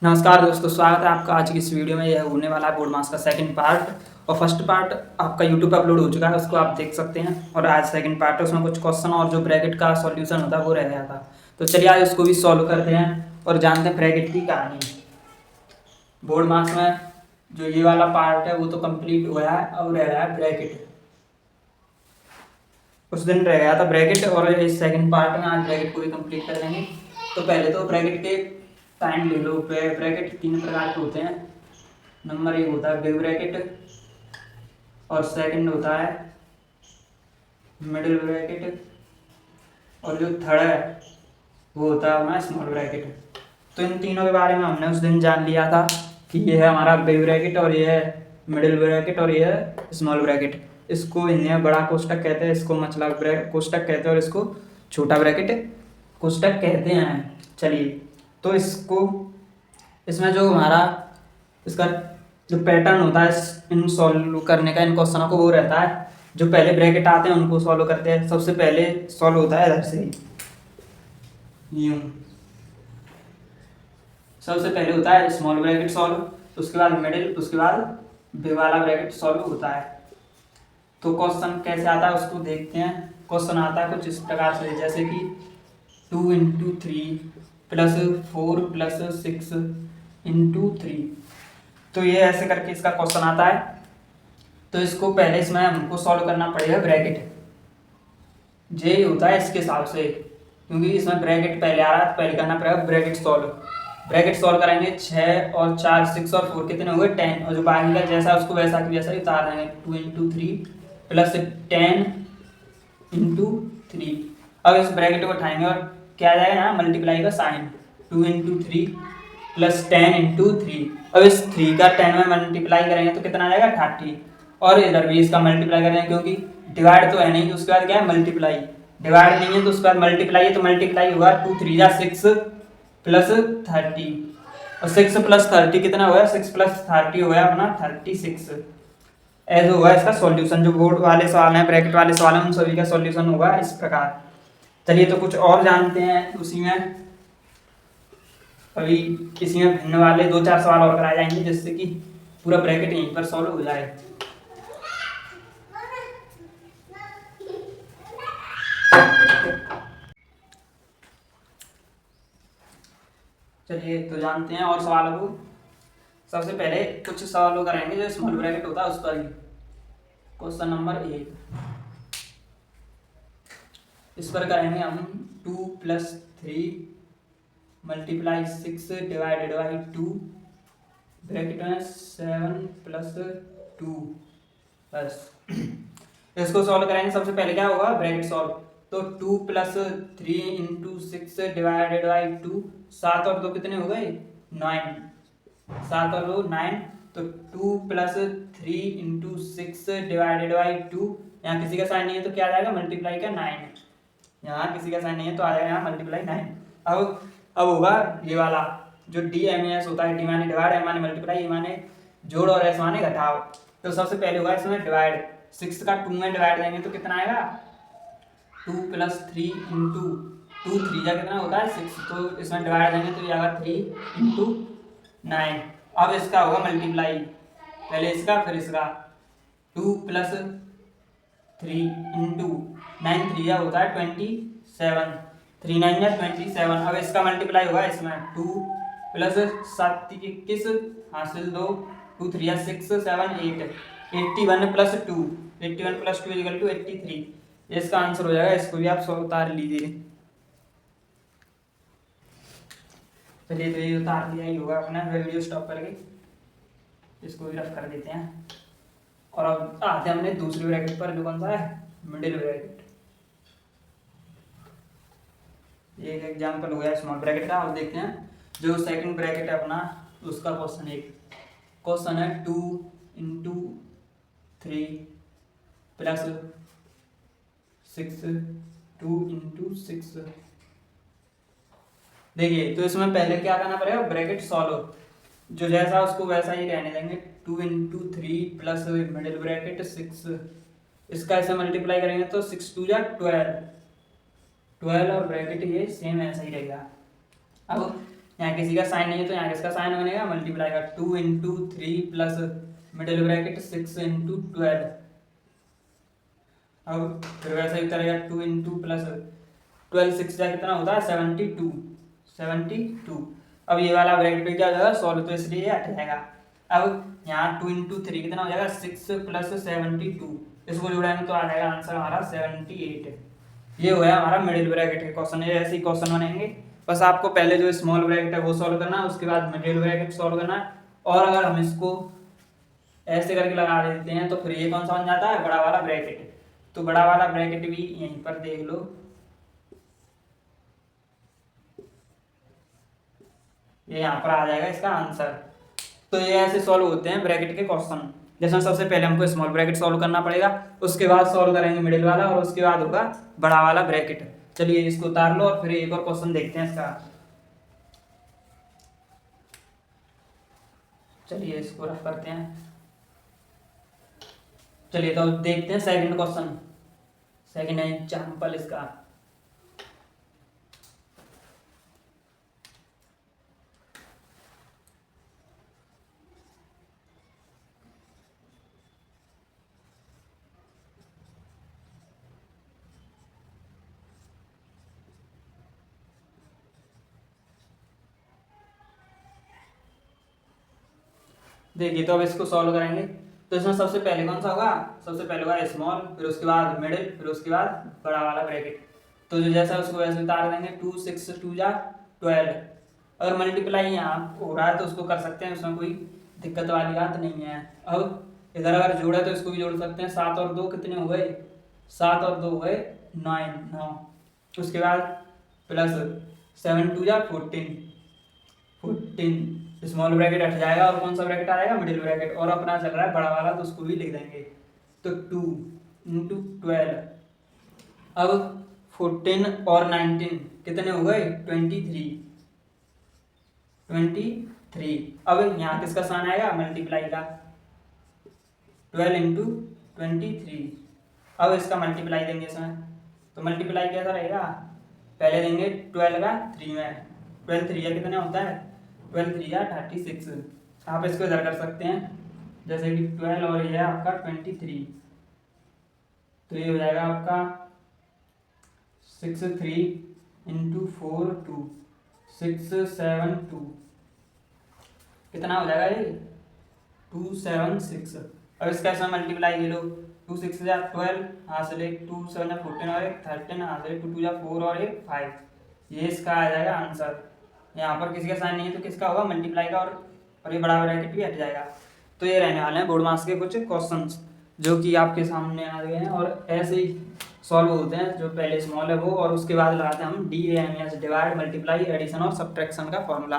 नमस्कार दोस्तों, स्वागत है आपका आज की इस वीडियो में। यह होने वाला है बोर्ड मास का सेकंड पार्ट और फर्स्ट पार्ट आपका यूट्यूब पे अपलोड हो चुका है, उसको आप देख सकते हैं। और आज सेकंड पार्ट है, उसमें कुछ क्वेश्चन और जो ब्रैकेट का सॉल्यूशन होता है वो रह गया था। तो चलिए आज उसको भी सॉल्व करते हैं और जानते हैं ब्रैकेट की कहानी। बोर्ड मास में जो ये वाला पार्ट है वो तो कंप्लीट हुआ है, अब रह रहा है ब्रैकेट। उस दिन रह गया था ब्रैकेट और इस सेकंड पार्ट में आज ब्रैकेट पूरी कंप्लीट कर लेंगे। तो पहले तो ब्रैकेट के टाइम ले लो। ब्रैकेट तीन प्रकार के होते हैं। नंबर एक होता है बिग ब्रैकेट और सेकंड होता है मिडिल ब्रैकेट और जो थर्ड है वो होता है हमारा स्मॉल ब्रैकेट। तो इन तीनों के बारे में हमने उस दिन जान लिया था कि ये है हमारा बिग ब्रैकेट और ये है मिडिल ब्रैकेट और ये है स्मॉल ब्रैकेट। इसको इन्हें बड़ा कोष्टक कहते हैं, इसको मछला कोष्टक कहते हैं और इसको छोटा ब्रैकेट कोष्टक कहते हैं। चलिए, तो इसमें जो हमारा इसका जो पैटर्न होता है इन सॉल्व करने का, इन क्वेश्चनों को, वो रहता है जो पहले ब्रैकेट आते हैं उनको सॉल्व करते हैं। सबसे पहले सॉल्व होता है इधर से यूं। सबसे पहले होता है स्मॉल ब्रैकेट सॉल्व, उसके बाद मिडिल, उसके बाद बिग वाला ब्रैकेट सॉल्व होता है। तो क्वेश्चन कैसे आता है उसको देखते हैं। क्वेश्चन आता है कुछ इस प्रकार से, जैसे कि 2 इंटू 3 प्लस 4 प्लस 6 इंटू 3। तो ये ऐसे करके इसका क्वेश्चन आता है। तो इसको पहले इसमें हमको सॉल्व करना पड़ेगा ब्रैकेट। जे होता है इसके हिसाब से, क्योंकि इसमें ब्रैकेट पहले आ रहा है तो पहले करना पड़ेगा ब्रैकेट सॉल्व। ब्रैकेट सॉल्व करेंगे 6 और 4 6 और 4 कितने हो गए 10, और जो बाकी का जैसा उसको वैसा की वैसा ही उतार देंगे। 2 इंटू 3 प्लस 10 इंटू 3। अब इस ब्रैकेट को उठाएंगे और क्या आ जाएगा यहाँ मल्टीप्लाई का साइन। 2 into 3 plus 10 into 3। अब इस 3 का 10 में मल्टीप्लाई करेंगे तो कितना आ जाएगा 30, और इधर भी इसका मल्टीप्लाई करेंगे क्योंकि डिवाइड तो है नहीं, तो उसके बाद क्या है मल्टीप्लाई। डिवाइड नहीं है तो उसके बाद मल्टीप्लाई है, तो मल्टीप्लाई होगा 2 3 जा 6 प्लस 30, और 6 प्लस 30 कितना हुआ 6 प्लस 30 हुआ अपना 36। ऐसे होगा इसका सॉल्यूशन। जो बोर्ड वाले सवाल हैं, ब्रैकेट वाले सवाल हैं, उन सभी का सॉल्यूशन होगा इस प्रकार। चलिए तो कुछ और जानते हैं उसी में। अभी किसी में भिन्न वाले 2 4 सवाल और कराए जाएंगे जिससे कि पूरा ब्रैकेट यहीं पर सॉल्व हो जाए। चलिए तो जानते हैं और सवालों को। सबसे पहले कुछ सवालों करेंगे जो स्मॉल ब्रैकेट होता है उस पर ही। क्वेश्चन नंबर 1 इस पर करेंगे हम 2 plus 3 multiply 6 divided by 2 bracket में 7 प्लस 2 बस। इसको सॉल्व करेंगे। सबसे पहले क्या होगा ब्रैकेट सॉल्व, तो 2 प्लस 3 इंटू 6 डिवाइडेड बाई 2। 7 और 2 कितने हो गए 9, 7 और 2 9। तो 2 प्लस 3 इंटू 6 डिवाइडेड बाई 2। यहाँ किसी का साइन नहीं है तो क्या आ जाएगा मल्टीप्लाई का 9। यहाँ किसी का साइन नहीं है तो आ जाएगा यहाँ मल्टीप्लाई 9। अब होगा ये वाला जो डी एम एस होता है। डी माने डिवाइड, एम माने मल्टीप्लाई, ए माने जोड़ और एस माने घटाओ। तो सबसे पहले होगा इसमें डिवाइड। 6 का 2 में डिवाइड देंगे तो कितना आएगा 2 प्लस 3 इंटू 2 3 जा कितना होता है 6, तो इसमें डिवाइड देंगे तो ये आएगा 3 इंटू 9। अब इसका होगा मल्टीप्लाई, पहले इसका फिर इसका। 2 प्लस 3 इंटू 9 3 जा होता है 27, 3 9 जा 27। अब इसका मल्टीप्लाई होगा इसमें 2 प्लस 7 21 हासिल 2, 2 3 जा 6 7 8, 81 प्लस 2, 81 प्लस 2 इक्वल टू 83। इसका आंसर हो जाएगा। इसको भी आप उतार लीजिए। चलिए तो ये उतार लिया ही होगा अपना। वीडियो स्टॉप करके इसको भी रफ कर देते हैं और अब आते हैं हमने दूसरी ब्रैकेट पर, जो कौन सा है मिडिल ब्रैकेट। ये एक एग्जांपल हो गया स्मॉल ब्रैकेट का। और देखते हैं जो सेकंड ब्रैकेट है अपना उसका क्वेश्चन। एक क्वेश्चन है 2 इंटू 3 प्लस 6 2 इंटू 6। देखिए तो इसमें पहले क्या करना पड़ेगा ब्रैकेट सॉल्व, जो जैसा उसको वैसा ही रहने देंगे। 2 इंटू 3 प्लस मिडिल ब्रैकेट 6, इसका ऐसे मल्टीप्लाई करेंगे तो 6 2 जा 12 और ब्रैकेट ये सेम ऐसा ही रहेगा। अब यहाँ किसी का साइन नहीं है तो यहाँ किसका साइन बनेगा, मल्टीप्लाई का 2 into 3 plus middle bracket 6 into 12। अब फिर वैसे ही करेगा 2 इंटू प्लस 12 6 का कितना होता है 72। अब ये वाला ब्रैकेट पे क्या हो जाएगा सॉल्व, तो इसलिए ये हट जाएगा। अब यहाँ 2 इंटू 3 कितना हो जाएगा 6 प्लस 72, इसको जोड़ेंगे तो आ जाएगा आंसर हमारा 78। ये हो गया हमारा मिडिल ब्रैकेट के क्वेश्चन। ये ऐसे ही क्वेश्चन बनेंगे, बस आपको पहले जो स्मॉल ब्रैकेट है वो सॉल्व करना है, उसके बाद मिडिल ब्रैकेट सॉल्व करना है। और अगर हम इसको ऐसे करके लगा देते हैं तो फिर ये कौन सा बन जाता है, बड़ा वाला ब्रैकेट। तो बड़ा वाला ब्रैकेट भी यहीं पर देख लो, ये यहाँ पर आ जाएगा इसका आंसर। तो ये ऐसे सॉल्व होते हैं ब्रैकेट के क्वेश्चन। जैसे सबसे पहले हमको स्मॉल ब्रैकेट सॉल्व करना पड़ेगा, उसके बाद सॉल्व करेंगे मिडिल वाला, और उसके बाद होगा बड़ा वाला ब्रैकेट। चलिए इसको उतार लो और फिर एक और क्वेश्चन देखते हैं इसका। चलिए इसको रफ करते हैं। चलिए तो देखते हैं सेकंड क्वेश्चन, सेकंड एग्जाम्पल इसका। देखिए तो अब इसको सॉल्व करेंगे, तो इसमें सबसे पहले कौन सा होगा, सबसे पहले होगा स्मॉल, फिर उसके बाद मिडिल, फिर उसके बाद बड़ा वाला ब्रैकेट। तो जो जैसा उसको वैसे उतार देंगे, 2 6 2 जा 12। अगर मल्टीप्लाई यहाँ हो रहा है तो उसको कर सकते हैं, उसमें कोई दिक्कत वाली बात नहीं है। अब इधर अगर जोड़ा तो इसको भी जोड़ सकते हैं, 7 और 2 कितने हो गए, 7 और 2 हो गए 9। उसके बाद प्लस 7 2 जा 14। स्मॉल ब्रैकेट हट जाएगा और कौन सा ब्रैकेट आएगा, मिडिल ब्रैकेट। और अपना चल रहा है बड़ा वाला तो उसको भी लिख देंगे। तो 2 इंटू 12। अब 14 और 19 कितने हो गए 23। अब यहाँ किसका साइन आएगा, मल्टीप्लाई का, 12 इंटू 23। अब इसका मल्टीप्लाई देंगे इसमें, तो मल्टीप्लाई कैसा रहेगा, पहले देंगे 12 का 3 में, 12 3 कितने होता है, 12 3 36। आप इसको इधर कर सकते हैं, जैसे कि 12 और ये है आपका 23, तो ये हो जाएगा आपका 6 3 इंटू 4 2 6 7 2, कितना हो जाएगा ये 276। अब इसका इसमें मल्टीप्लाई ले लो, 2 6 जा 12, यहाँ से ले 2 7 जा 14 और 1 13, यहाँ से ले 2 2 जा 4 और 1 5। ये इसका आ जाएगा आंसर। यहाँ पर किसी का साइन नहीं है तो किसका होगा, मल्टीप्लाई का, और ये बड़ा ब्रैकेट भी हट जाएगा। तो ये रहने वाले हैं बोर्ड मार्क्स के कुछ क्वेश्चंस जो कि आपके सामने आ गए हैं, और ऐसे ही सॉल्व होते हैं। जो पहले स्मॉल है वो, और उसके बाद लगाते हैं हम DAMS, डिवाइड मल्टीप्लाई एडिशन और सब्ट्रैक्शन का फॉर्मूला।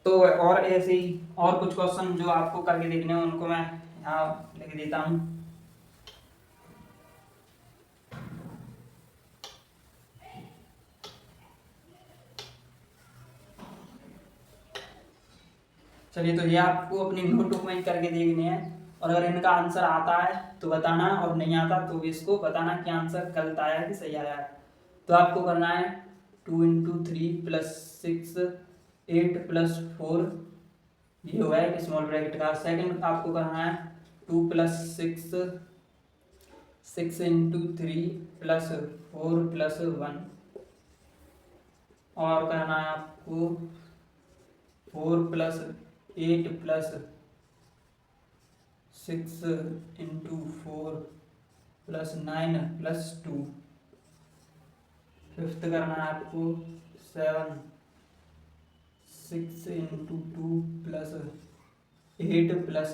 तो और ऐसे ही और कुछ क्वेश्चन जो आपको करके देखने हैं उनको मैं यहाँ लिख देता हूँ। चलिए तो ये आपको अपनी नोटबुक में करके देखने हैं, और अगर इनका आंसर आता है तो बताना, और नहीं आता तो भी इसको बताना कि आंसर गलत आया कि सही आया। तो आपको करना है 2 इंटू 3 प्लस 6 8 प्लस 4, ये हुआ है स्मॉल ब्रैकेट का। सेकंड आपको करना है 2 प्लस 6 इंटू 3 प्लस 4 प्लस 1, और करना है आपको 4 plus 8 plus 6 into 4 plus 9 plus 2। Fifth करना है आपको 7 6 इंटू 2 प्लस 8 प्लस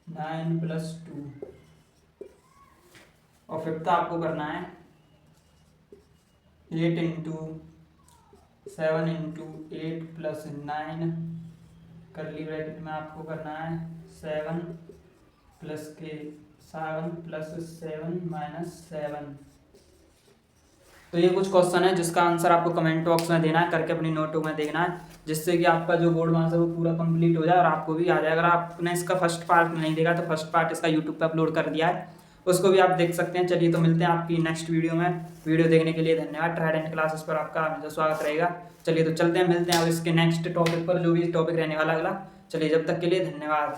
9 प्लस 2। और फिफ्थ आपको करना है 8 इंटू 7 इंटू 8 प्लस 9, करली ब्रैकेट में आपको करना है 7 प्लस 7 माइनस 7। तो ये कुछ क्वेश्चन है जिसका आंसर आपको कमेंट बॉक्स में देना है, करके अपनी नोटबुक में देखना है, जिससे कि आपका जो बोर्ड मार्क्स है वो पूरा कंप्लीट हो जाए और आपको भी आ जाए। अगर आपने इसका फर्स्ट पार्ट नहीं देखा तो फर्स्ट पार्ट इसका यूट्यूब पे अपलोड कर दिया है, उसको भी आप देख सकते हैं। चलिए तो मिलते हैं आपकी नेक्स्ट वीडियो में। वीडियो देखने के लिए धन्यवाद। ट्राइडेंट क्लासेस पर आपका हमेशा स्वागत रहेगा। चलिए तो चलते हैं, मिलते हैं अब इसके नेक्स्ट टॉपिक पर, जो भी टॉपिक रहने वाला अगला। चलिए जब तक के लिए धन्यवाद।